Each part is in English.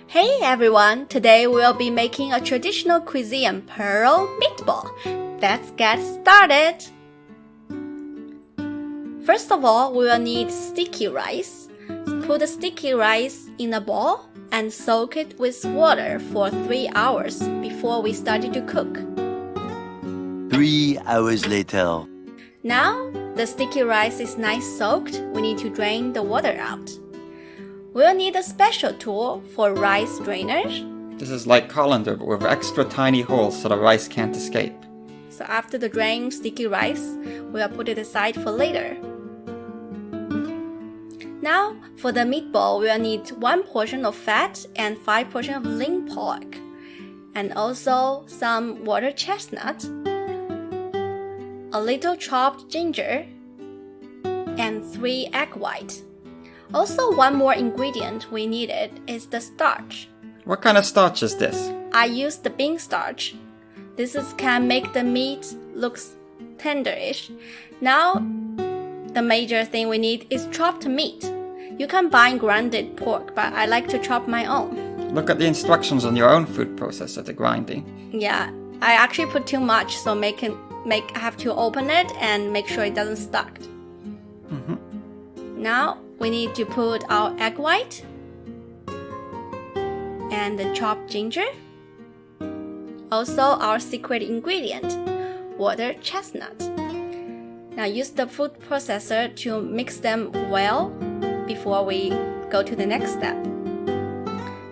Hey everyone! Today we'll be making a traditional cuisine pearl meatball. Let's get started! First of all, we will need sticky rice. Put the sticky rice in a bowl and soak it with water for 3 hours before we started to cook. 3 hours later. Now, the sticky rice is nice soaked. We need to drain the water out. We'll need a special tool for rice drainers. This is like colander, but with extra tiny holes so the rice can't escape. So after the drained sticky rice, we'll put it aside for later. Now, for the meatball, we'll need 1 portion of fat and 5 portions of lean pork, and also some water chestnut, a little chopped ginger, and 3 egg whites. Also, one more ingredient we needed is the starch. What kind of starch is this? I used the bean starch. Can make the meat looks tenderish. Now, the major thing we need is chopped meat. You can buy grounded pork, but I like to chop my own. Look at the instructions on your own food processor, the grinding. Yeah, I actually put too much, so I have to open it and make sure it doesn't stuck. Now, we need to put our egg white and the chopped ginger. Also, our secret ingredient, water chestnut. Now, use the food processor to mix them well before we go to the next step.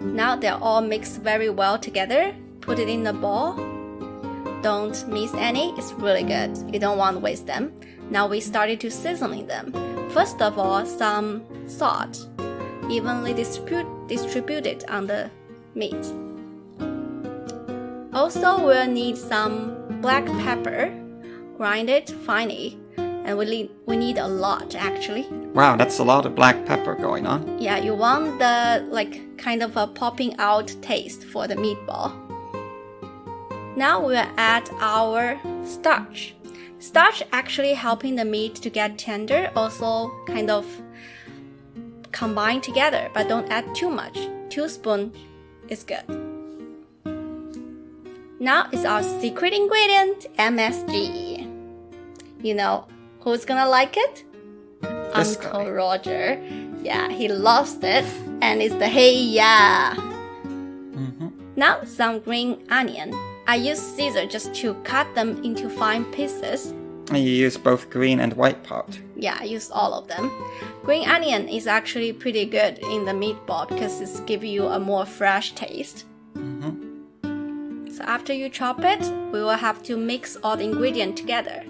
Now, they're all mixed very well together. Put it in the bowl. Don't miss any, it's really good. You don't want to waste them. Now, we started to seasoning them. First of all, some salt, evenly distributed on the meat. Also, we'll need some black pepper, grind it finely, and we need a lot actually. Wow, that's a lot of black pepper going on. Yeah, you want the kind of a popping out taste for the meatball. Now we'll add our starch. Starch actually helping the meat to get tender, also kind of combine together, but don't add too much. 2 spoons is good. Now is our secret ingredient, MSG. You know who's gonna like it? This Uncle guy. Roger. Yeah, he loves it, and it's the hey yeah. Now some green onion. I use scissors just to cut them into fine pieces. And you use both green and white part. Yeah, I use all of them. Green onion is actually pretty good in the meatball because it gives you a more fresh taste. So after you chop it, we will have to mix all the ingredients together.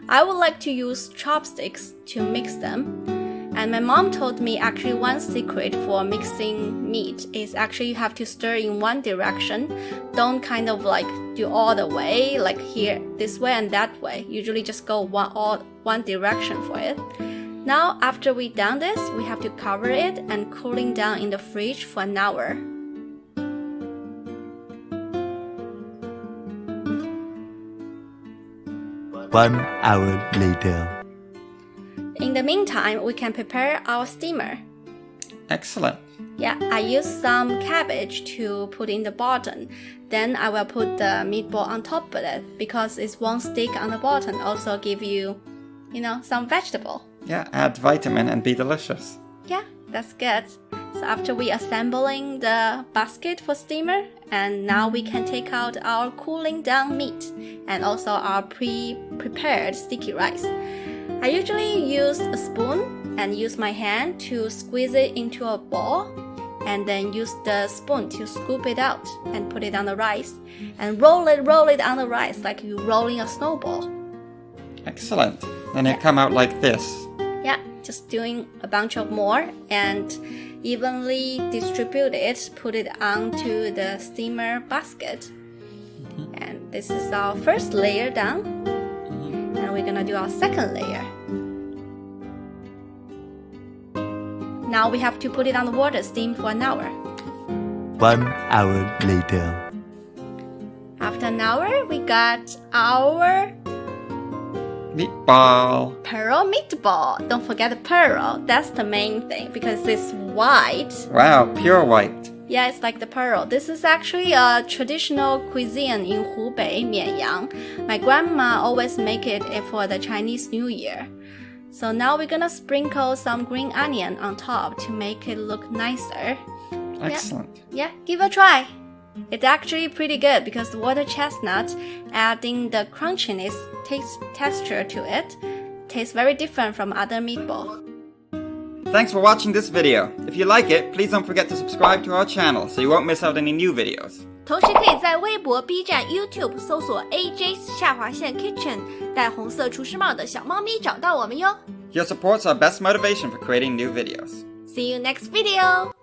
I would like to use chopsticks to mix them. And my mom told me actually one secret for mixing meat is actually you have to stir in one direction. Don't kind of do all the way, like here, this way and that way. Usually just go one direction for it. Now, after we done this, we have to cover it and cooling down in the fridge for an hour. One hour later. In the meantime, we can prepare our steamer. Excellent. Yeah, I use some cabbage to put in the bottom. Then I will put the meatball on top of it because it won't stick on the bottom. Also give you, some vegetable. Yeah, add vitamin and be delicious. Yeah, that's good. So after we assembling the basket for steamer, and now we can take out our cooling down meat and also our pre-prepared sticky rice. I usually use a spoon and use my hand to squeeze it into a ball and then use the spoon to scoop it out and put it on the rice and roll it on the rice like you're rolling a snowball. Excellent. Then it come out like this. Yeah, just doing a bunch of more and evenly distribute it, put it onto the steamer basket. And this is our first layer done. And we're gonna do our second layer. Now we have to put it on the water steam for an hour. 1 hour later. After an hour, we got our Meatball. pearl meatball. Don't forget the pearl. That's the main thing because it's white. Wow, pure white. Yeah, it's like the pearl. This is actually a traditional cuisine in Hubei, Mianyang. My grandma always make it for the Chinese New Year. So now we're gonna sprinkle some green onion on top to make it look nicer. Excellent. Yeah, give it a try. It's actually pretty good because the water chestnut adding the crunchiness texture to it tastes very different from other meatball. Thanks for watching this video. If you like it, please don't forget to subscribe to our channel so you won't miss out any new videos. 同时可以在微博、B 站、YouTube 搜索 AJ's Kitchen 戴红色厨师帽的小猫咪找到我们哟。 Your support's our best motivation for creating new videos. See you next video!